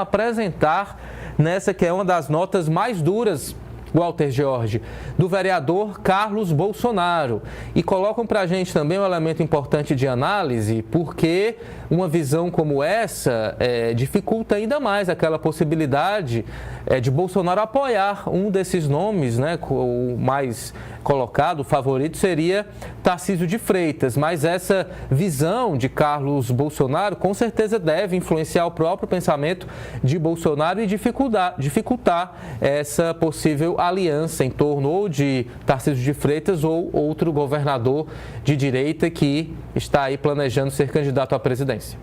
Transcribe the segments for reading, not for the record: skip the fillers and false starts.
apresentar nessa que é uma das notas mais duras, Walter George, do vereador Carlos Bolsonaro. E colocam para a gente também um elemento importante de análise, porque uma visão como essa dificulta ainda mais aquela possibilidade de Bolsonaro apoiar um desses nomes, né? O mais colocado, o favorito, seria Tarcísio de Freitas. Mas essa visão de Carlos Bolsonaro com certeza deve influenciar o próprio pensamento de Bolsonaro e dificultar essa possível aliança em torno ou de Tarcísio de Freitas ou outro governador de direita que está aí planejando ser candidato à presidência.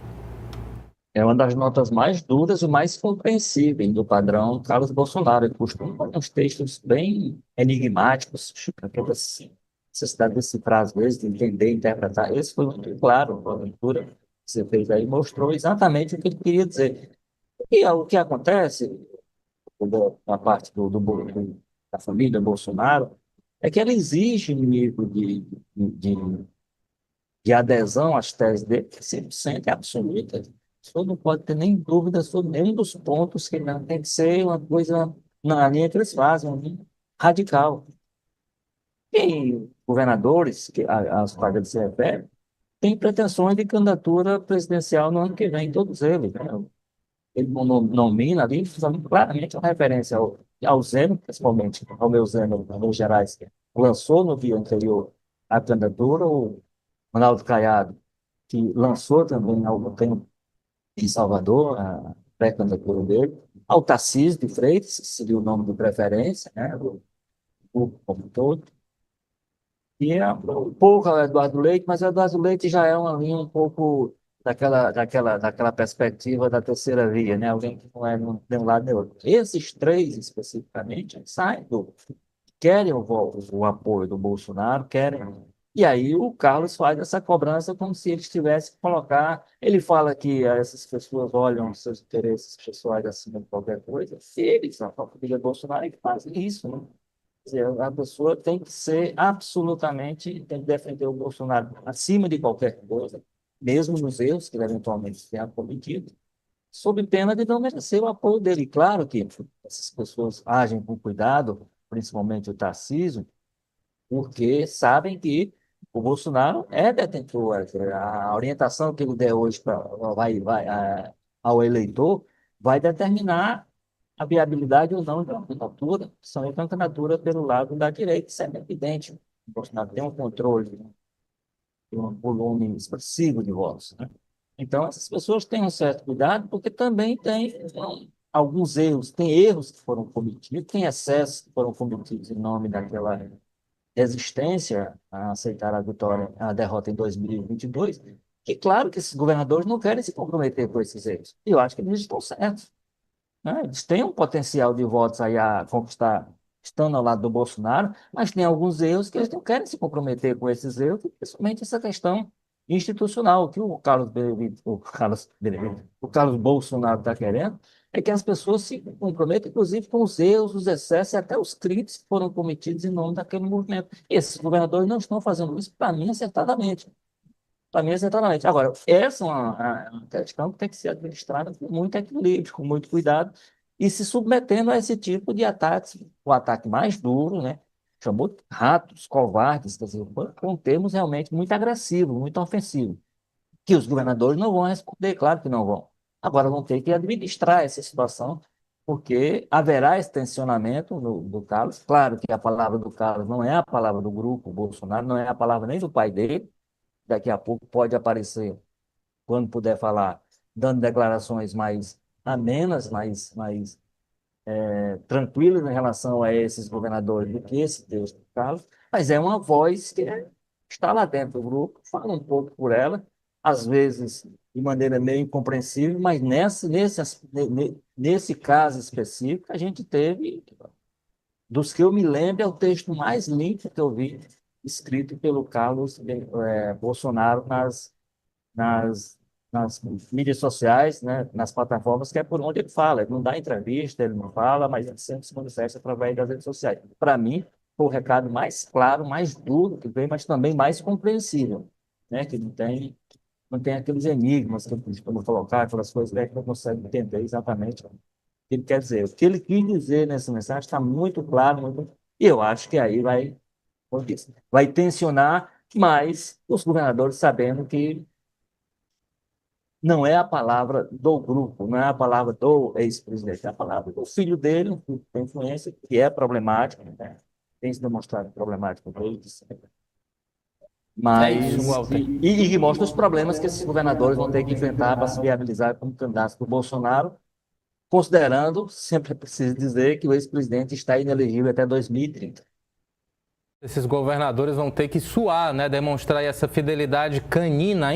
É uma das notas mais duras e mais compreensíveis do padrão Carlos Bolsonaro. Ele costuma ter uns textos bem enigmáticos, aquela necessidade de decifrar, às vezes, de entender, interpretar. Esse foi muito claro, a leitura que você fez aí mostrou exatamente o que ele queria dizer. E o que acontece na parte da família Bolsonaro é que ela exige um nível de adesão às teses dele que 100% é absoluta. Você não pode ter nem dúvida sobre nenhum dos pontos que não tem que ser uma coisa na linha que eles fazem, uma linha radical. E governadores, aos quais ele se refere, têm pretensões de candidatura presidencial no ano que vem, todos eles, né? Ele nomina ali, claramente uma referência ao Zeno, principalmente ao meu Zeno, em Minas Gerais, que lançou no dia anterior a candidatura, o Ronaldo Caiado, que lançou também há algum tempo em Salvador, a pré-candidatura dele, ao Tarcísio de Freitas, que seria o nome de preferência, né, do grupo como um todo, e um pouco ao Eduardo Leite, mas o Eduardo Leite já é uma linha um pouco daquela perspectiva da terceira via, né, alguém que não é de um lado nem outro. Esses três, especificamente, saem querem o apoio do Bolsonaro, querem. E aí o Carlos faz essa cobrança como se ele tivesse que colocar. Ele fala que essas pessoas olham seus interesses pessoais acima de qualquer coisa. Se eles, a família Bolsonaro, é que fazem isso, né? Quer dizer, a pessoa tem que ser absolutamente, tem que defender o Bolsonaro acima de qualquer coisa, mesmo nos erros que ele eventualmente tenha cometido, sob pena de não merecer o apoio dele. Claro que essas pessoas agem com cuidado, principalmente o Tarcísio, porque sabem que o Bolsonaro é detentor. A orientação que ele der hoje ao eleitor vai determinar a viabilidade ou não da candidatura, são a candidatura pelo lado da direita. Isso é evidente. O Bolsonaro tem um controle, né, de um volume expressivo de votos, né? Então, essas pessoas têm um certo cuidado, porque também tem alguns erros, tem erros que foram cometidos, tem excessos que foram cometidos em nome daquela resistência a aceitar a vitória, a derrota em 2022, que claro que esses governadores não querem se comprometer com esses erros. E eu acho que eles estão certos, né? Eles têm um potencial de votos aí a conquistar, estando ao lado do Bolsonaro, mas tem alguns erros que eles não querem se comprometer com esses erros, principalmente essa questão institucional, que o Carlos Bolsonaro está querendo, é que as pessoas se comprometam, inclusive, com os erros, os excessos e até os crimes que foram cometidos em nome daquele movimento. Esses governadores não estão fazendo isso, para mim, acertadamente. Para mim, acertadamente. Agora, essa é uma questão que tem que ser administrada com muito equilíbrio, com muito cuidado, e se submetendo a esse tipo de ataques, o ataque mais duro, né? Chamou de ratos, covardes, quer dizer, com termos realmente muito agressivos, muito ofensivos, que os governadores não vão responder, claro que não vão. Agora vão ter que administrar essa situação, porque haverá esse tensionamento do Carlos. Claro que a palavra do Carlos não é a palavra do grupo Bolsonaro, não é a palavra nem do pai dele. Daqui a pouco pode aparecer, quando puder falar, dando declarações mais amenas, mais tranquilas em relação a esses governadores do que esse Deus do Carlos, mas é uma voz que está lá dentro do grupo, fala um pouco por ela, às vezes de maneira meio incompreensível, mas nesse caso específico, a gente teve, dos que eu me lembro, é o texto mais limpo que eu vi, escrito pelo Carlos Bolsonaro nas, nas mídias sociais, né, nas plataformas, que é por onde ele fala. Ele não dá entrevista, ele não fala, mas ele sempre se manifesta através das redes sociais. Para mim, foi o recado mais claro, mais duro que veio, mas também mais compreensível, né, que não tem não tem aqueles enigmas que eu pedi para não colocar, aquelas coisas que não consegue entender exatamente o que ele quer dizer. O que ele quis dizer nessa mensagem está muito claro, e eu acho que aí vai, como eu disse, vai tensionar mais os governadores sabendo que não é a palavra do grupo, não é a palavra do ex-presidente, é a palavra do filho dele, um filho que tem influência, que é problemático, né? Tem se demonstrado problemático desde sempre. É isso, Mas, Walter. e que mostra os problemas que esses governadores vão ter que enfrentar para se viabilizar como candidatos do Bolsonaro, considerando, sempre é preciso dizer, que o ex-presidente está inelegível até 2030. Esses governadores vão ter que suar, né? Demonstrar essa fidelidade canina